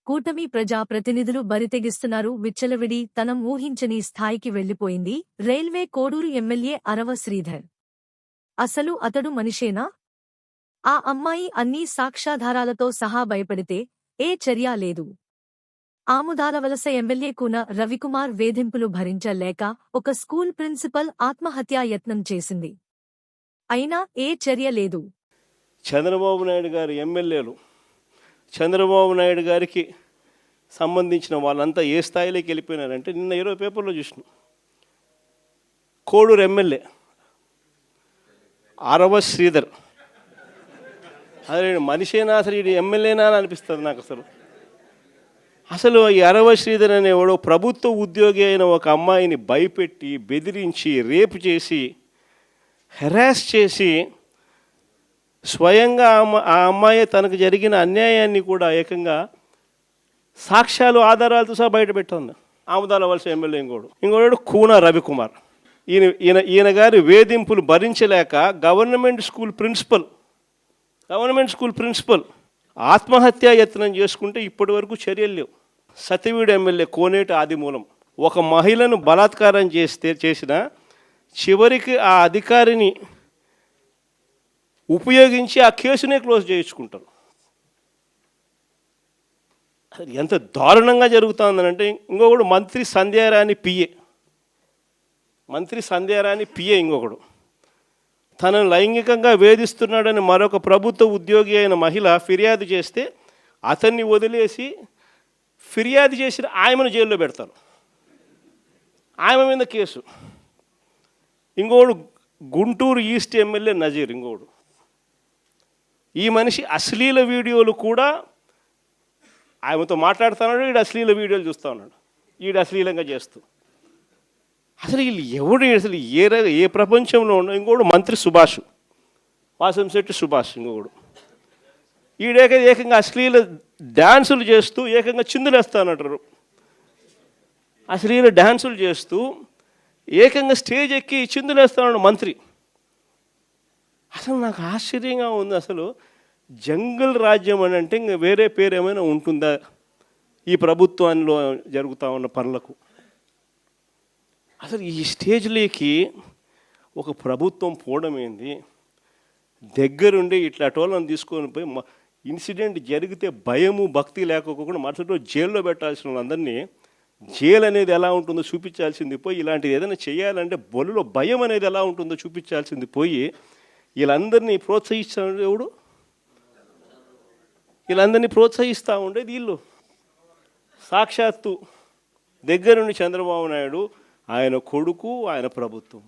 కూటమి ప్రజా ప్రతినిధులు బరితెగిస్తున్నారు. విచ్చలవిడి తనం ఊహించని స్థాయికి వెళ్లిపోయింది. రైల్వే కోడూరు ఎమ్మెల్యే అరవ శ్రీధర్. అసలు అతడు మనిషేనా? ఆ అమ్మాయి అన్నీ సాక్ష్యాధారాలతో సహా భయపడితే ఏ చర్య లేదు. ఆముదాలవలస ఎమ్మెల్యే కూన రవికుమార్ వేధింపులు భరించలేక ఒక స్కూల్ ప్రిన్సిపల్ ఆత్మహత్యా యత్నం చేసింది. అయినా ఏ చర్య లేదు. చంద్రబాబు నాయుడు గారి ఎమ్మెల్యేలు, చంద్రబాబు నాయుడు గారికి సంబంధించిన వాళ్ళంతా ఏ స్థాయిలోకి వెళ్ళిపోయినారంటే, నిన్న 20 పేపర్లో చూసిన కోడూరు ఎమ్మెల్యే అరవ శ్రీధర్. అదే మనిషేనా అసలు, ఇది ఎమ్మెల్యేనా అని అనిపిస్తుంది నాకు. అసలు ఈ అరవ శ్రీధర్ అనేవాడు ప్రభుత్వ ఉద్యోగి అయిన ఒక అమ్మాయిని భయపెట్టి, బెదిరించి, రేపు చేసి, హెరాస్ చేసి, స్వయంగా ఆ అమ్మాయి తనకు జరిగిన అన్యాయాన్ని కూడా ఏకంగా సాక్ష్యాలు, ఆధారాలతో సహా బయటపెట్టింది. ఆముదాలవలస ఎమ్మెల్యే ఇంకోడు కూన రవికుమార్. ఈయన గారి వేధింపులు భరించలేక గవర్నమెంట్ స్కూల్ ప్రిన్సిపల్ ఆత్మహత్యా యత్నం చేసుకుంటే ఇప్పటి వరకు చర్యలు లేవు. సతివీడు ఎమ్మెల్యే కోనేటి ఆదిమూలం ఒక మహిళను బలాత్కారం చేసిన చివరికి ఆ అధికారిని ఉపయోగించి ఆ కేసునే క్లోజ్ చేయించుకుంటారు. ఎంత దారుణంగా జరుగుతుందనంటే, ఇంకొకడు మంత్రి సంధ్యారాణి పిఏ ఇంకొకడు తనను లైంగికంగా వేధిస్తున్నాడని మరొక ప్రభుత్వ ఉద్యోగి అయిన మహిళ ఫిర్యాదు చేస్తే అతన్ని వదిలేసి ఫిర్యాదు చేసిన ఆయమను జైల్లో పెడతారు. ఆయమ మీద కేసు. ఇంకోడు గుంటూరు ఈస్ట్ ఎమ్మెల్యే నజీర్. ఇంకోడు ఈ మనిషి అశ్లీల వీడియోలు కూడా ఆయనతో మాట్లాడుతున్నాడు, ఈడు అశ్లీల వీడియోలు చూస్తూ ఉన్నాడు, ఈడు అశ్లీలంగా చేస్తూ. అసలు వీళ్ళు ఎవడు అసలు ఏ ప్రపంచంలో ఉన్న. ఇంకోడు మంత్రి సుభాష్, వాసంశెట్టి సుభాష్. ఇంకొకడు ఏకంగా అశ్లీల డ్యాన్సులు చేస్తూ ఏకంగా చిందులేస్తానంటారు. అశ్లీల డ్యాన్సులు చేస్తూ ఏకంగా స్టేజ్ ఎక్కి చిందులేస్తాడు మంత్రి. అసలు నాకు ఆశ్చర్యంగా ఉంది. అసలు జంగల్ రాజ్యం అని అంటే ఇంకా వేరే పేరు ఏమైనా ఉంటుందా ఈ ప్రభుత్వంలో జరుగుతూ ఉన్న పనులకు? అసలు ఈ స్టేజ్లోకి ఒక ప్రభుత్వం పోవడం ఏంది? దగ్గరుండి ఇట్లా టోళ్ళని తీసుకొని పోయి ఇన్సిడెంట్ జరిగితే భయము భక్తి లేకపోకుండా మరుసటి రోజు జైల్లో పెట్టాల్సిన వాళ్ళందరినీ జైలు అనేది ఎలా ఉంటుందో చూపించాల్సింది పోయి, ఇలాంటిది ఏదైనా చేయాలంటే బొలులో భయం అనేది ఎలా ఉంటుందో చూపించాల్సింది పోయి, వీళ్ళందరినీ ప్రోత్సహిస్తాడు ఎవడు? వీళ్ళందరినీ ప్రోత్సహిస్తూ ఉండేది వీళ్ళు. సాక్షాత్తు దగ్గరుండి చంద్రబాబు నాయుడు, ఆయన కొడుకు, ఆయన ప్రభుత్వం.